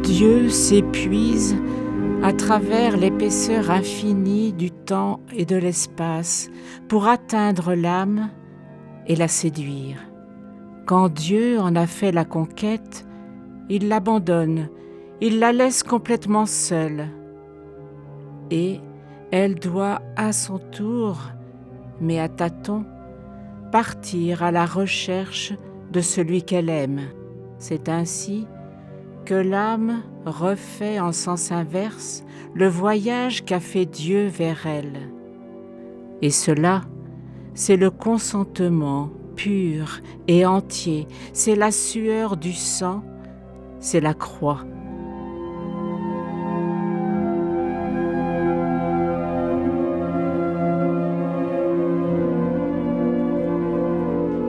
Dieu s'épuise à travers l'épaisseur infinie du temps et de l'espace pour atteindre l'âme et la séduire. Quand Dieu en a fait la conquête, il l'abandonne, il la laisse complètement seule. Et elle doit à son tour, mais à tâtons, partir à la recherche de celui qu'elle aime. C'est ainsi que l'âme refait en sens inverse le voyage qu'a fait Dieu vers elle. Et cela, c'est le consentement pur et entier, c'est la sueur du sang, c'est la croix.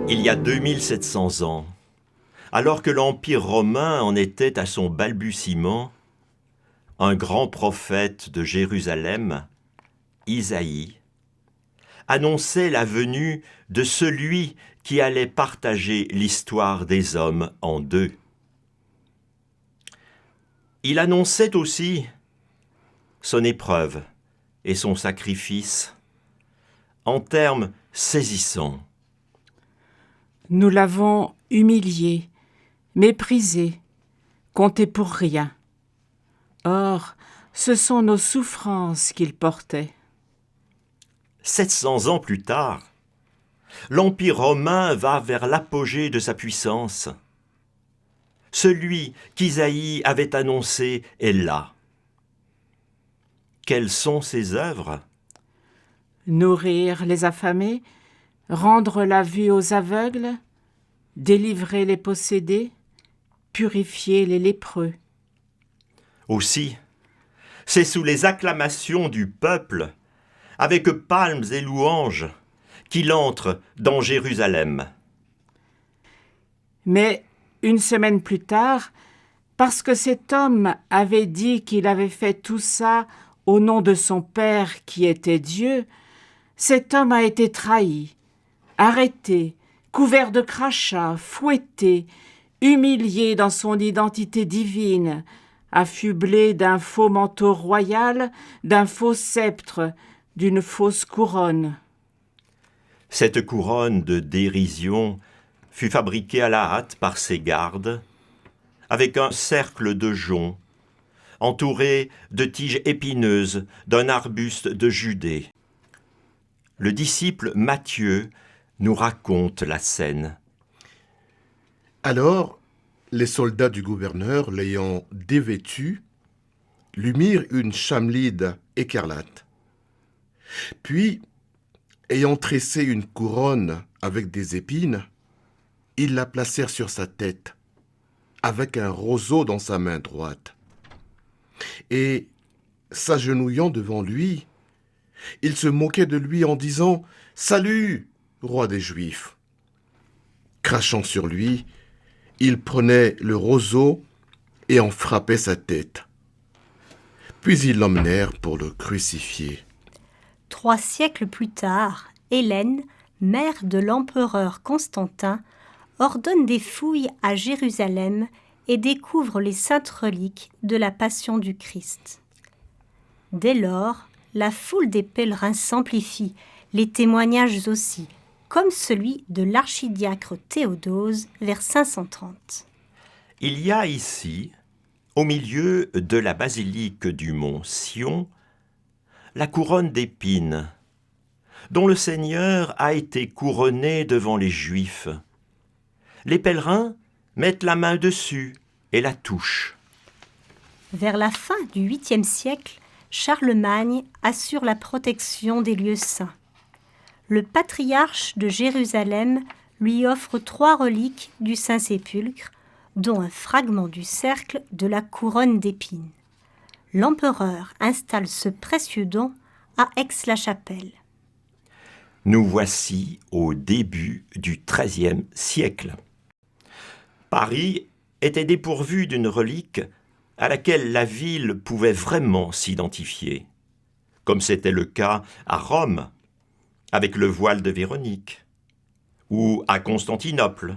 Il y a 2700 ans, alors que l'Empire romain en était à son balbutiement, un grand prophète de Jérusalem, Isaïe, annonçait la venue de celui qui allait partager l'histoire des hommes en deux. Il annonçait aussi son épreuve et son sacrifice en termes saisissants. Nous l'avons humilié, méprisé, compté pour rien. Or, ce sont nos souffrances qu'il portait. 700 ans plus tard, l'Empire romain va vers l'apogée de sa puissance. Celui qu'Isaïe avait annoncé est là. Quelles sont ses œuvres ? Nourrir les affamés, rendre la vue aux aveugles, délivrer les possédés, purifier les lépreux. Aussi, c'est sous les acclamations du peuple, avec palmes et louanges, qu'il entre dans Jérusalem. Mais une semaine plus tard, parce que cet homme avait dit qu'il avait fait tout ça au nom de son Père qui était Dieu, cet homme a été trahi, arrêté, couvert de crachats, fouetté, humilié dans son identité divine, affublé d'un faux manteau royal, d'un faux sceptre, d'une fausse couronne. Cette couronne de dérision fut fabriquée à la hâte par ses gardes, avec un cercle de joncs, entouré de tiges épineuses d'un arbuste de Judée. Le disciple Matthieu nous raconte la scène. Alors, les soldats du gouverneur, l'ayant dévêtu, lui mirent une chamelide écarlate. Puis, ayant tressé une couronne avec des épines, ils la placèrent sur sa tête, avec un roseau dans sa main droite. Et, s'agenouillant devant lui, ils se moquaient de lui en disant « Salut, roi des Juifs !» Crachant sur lui, ils prenaient le roseau et en frappaient sa tête. Puis ils l'emmenèrent pour le crucifier. 3 siècles plus tard, Hélène, mère de l'empereur Constantin, ordonne des fouilles à Jérusalem et découvre les saintes reliques de la Passion du Christ. Dès lors, la foule des pèlerins s'amplifie, les témoignages aussi, comme celui de l'archidiacre Théodose vers 530. Il y a ici, au milieu de la basilique du mont Sion, la couronne d'épines, dont le Seigneur a été couronné devant les Juifs. Les pèlerins mettent la main dessus et la touchent. Vers la fin du 8e siècle, Charlemagne assure la protection des lieux saints. Le patriarche de Jérusalem lui offre 3 reliques du Saint-Sépulcre, dont un fragment du cercle de la couronne d'épines. L'empereur installe ce précieux don à Aix-la-Chapelle. Nous voici au début du XIIIe siècle. Paris était dépourvu d'une relique à laquelle la ville pouvait vraiment s'identifier, comme c'était le cas à Rome, avec le voile de Véronique, ou à Constantinople,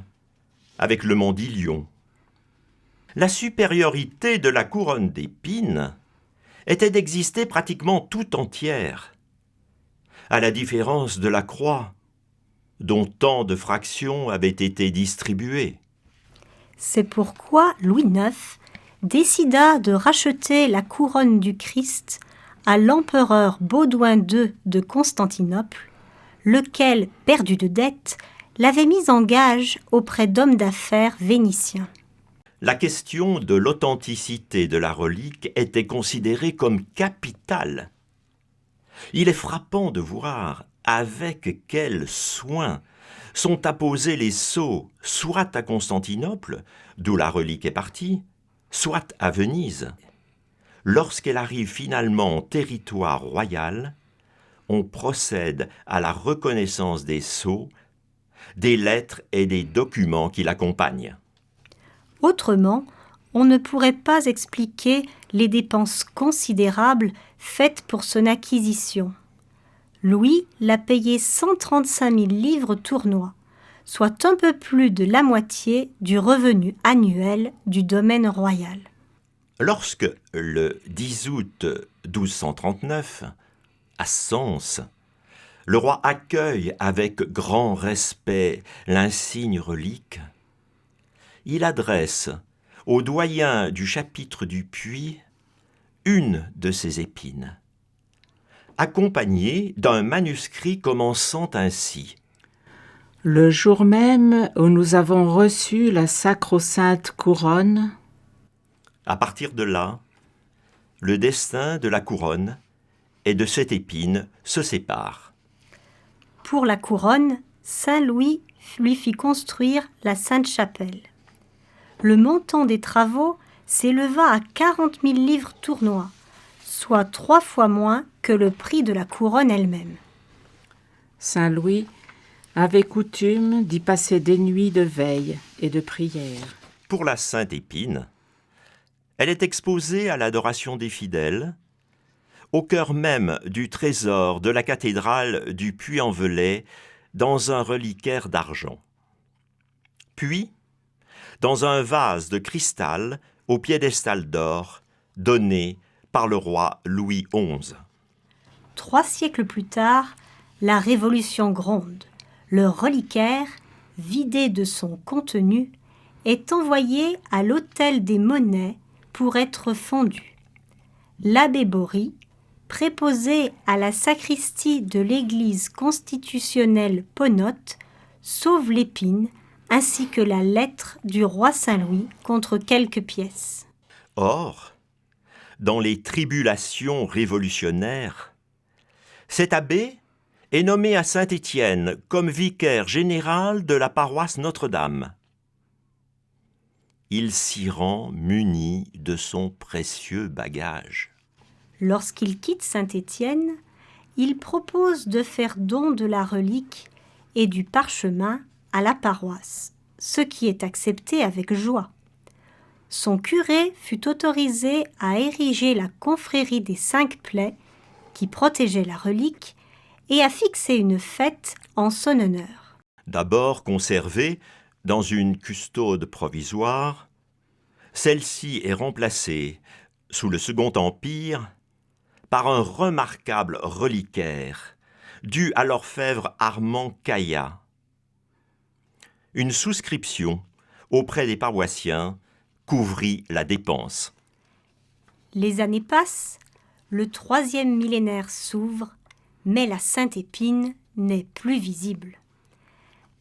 avec le mont d'Ilion. La supériorité de la couronne d'épines était d'exister pratiquement tout entière, à la différence de la croix, dont tant de fractions avaient été distribuées. C'est pourquoi Louis IX décida de racheter la couronne du Christ à l'empereur Baudouin II de Constantinople, lequel, perdu de dettes, l'avait mise en gage auprès d'hommes d'affaires vénitiens. La question de l'authenticité de la relique était considérée comme capitale. Il est frappant de voir avec quel soin sont apposés les sceaux, soit à Constantinople, d'où la relique est partie, soit à Venise. Lorsqu'elle arrive finalement en territoire royal, on procède à la reconnaissance des sceaux, des lettres et des documents qui l'accompagnent. Autrement, on ne pourrait pas expliquer les dépenses considérables faites pour son acquisition. Louis l'a payé 135 000 livres tournois, soit un peu plus de la moitié du revenu annuel du domaine royal. Lorsque, le 10 août 1239, à Sens, le roi accueille avec grand respect l'insigne relique, il adresse au doyen du chapitre du puits une de ses épines, accompagnée d'un manuscrit commençant ainsi. Le jour même où nous avons reçu la sacro-sainte couronne, À partir de là, le destin de la couronne et de cette épine se sépare. Pour la couronne, Saint Louis lui fit construire la Sainte-Chapelle. Le montant des travaux s'éleva à 40 000 livres tournois, soit 3 fois moins que le prix de la couronne elle-même. Saint Louis avait coutume d'y passer des nuits de veille et de prière. Pour la Sainte Épine, elle est exposée à l'adoration des fidèles, au cœur même du trésor de la cathédrale du Puy-en-Velay, dans un reliquaire d'argent. Puis, dans un vase de cristal au piédestal d'or, donné par le roi Louis XI. 3 siècles plus tard, la Révolution gronde. Le reliquaire, vidé de son contenu, est envoyé à l'Hôtel des Monnaies pour être fondu. L'abbé Bory, préposé à la sacristie de l'église constitutionnelle Ponote, sauve l'épine ainsi que la lettre du roi Saint-Louis contre quelques pièces. Or, dans les tribulations révolutionnaires, cet abbé est nommé à Saint-Étienne comme vicaire général de la paroisse Notre-Dame. Il s'y rend muni de son précieux bagage. Lorsqu'il quitte Saint-Étienne, il propose de faire don de la relique et du parchemin à la paroisse, ce qui est accepté avec joie. Son curé fut autorisé à ériger la confrérie des 5 plaies qui protégeait la relique et à fixer une fête en son honneur. D'abord conservée dans une custode provisoire, celle-ci est remplacée, sous le Second Empire, par un remarquable reliquaire dû à l'orfèvre Armand Caillat. Une souscription auprès des paroissiens couvrit la dépense. Les années passent, le 3e millénaire s'ouvre, mais la Sainte Épine n'est plus visible.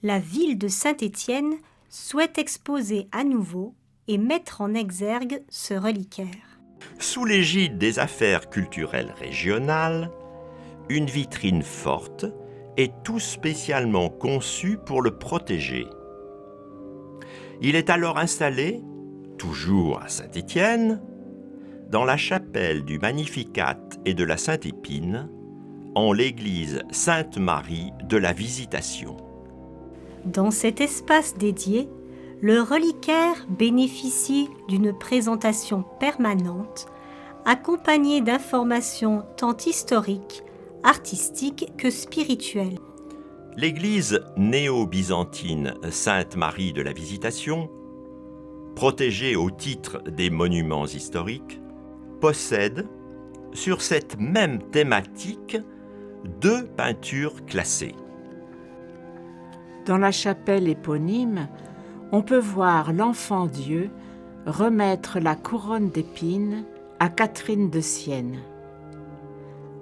La ville de Saint-Étienne souhaite exposer à nouveau et mettre en exergue ce reliquaire. Sous l'égide des affaires culturelles régionales, une vitrine forte est tout spécialement conçue pour le protéger. Il est alors installé, toujours à Saint-Étienne, dans la chapelle du Magnificat et de la Sainte-Épine, en l'église Sainte-Marie de la Visitation. Dans cet espace dédié, le reliquaire bénéficie d'une présentation permanente, accompagnée d'informations tant historiques, artistiques que spirituelles. L'église néo-byzantine Sainte-Marie de la Visitation protégé au titre des monuments historiques, possède, sur cette même thématique, 2 peintures classées. Dans la chapelle éponyme, on peut voir l'enfant Dieu remettre la couronne d'épines à Catherine de Sienne.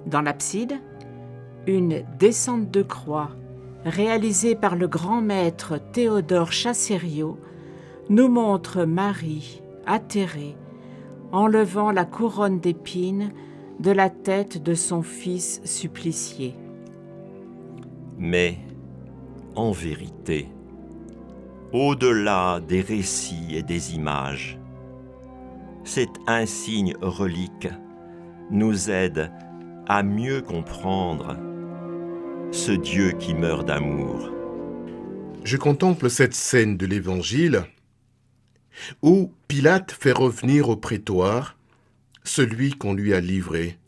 Dans l'abside, une descente de croix réalisée par le grand maître Théodore Chassériau nous montre Marie atterrée, enlevant la couronne d'épines de la tête de son fils supplicié. Mais, en vérité, au-delà des récits et des images, cet insigne relique nous aide à mieux comprendre ce Dieu qui meurt d'amour. Je contemple cette scène de l'Évangile où Pilate fait revenir au prétoire celui qu'on lui a livré.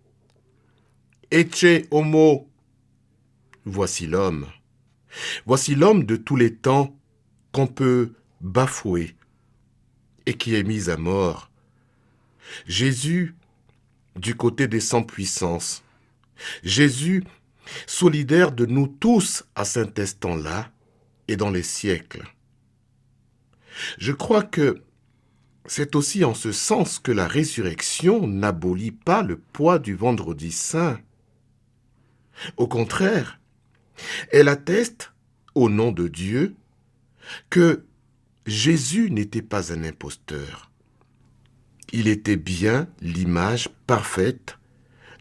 Ecce homo. Voici l'homme. Voici l'homme de tous les temps qu'on peut bafouer et qui est mis à mort. Jésus du côté des sans-puissance. Jésus solidaire de nous tous à cet instant-là et dans les siècles. Je crois que c'est aussi en ce sens que la résurrection n'abolit pas le poids du vendredi saint. Au contraire, elle atteste, au nom de Dieu, que Jésus n'était pas un imposteur. Il était bien l'image parfaite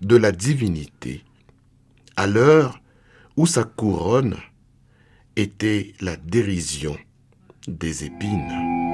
de la divinité, à l'heure où sa couronne était la dérision des épines.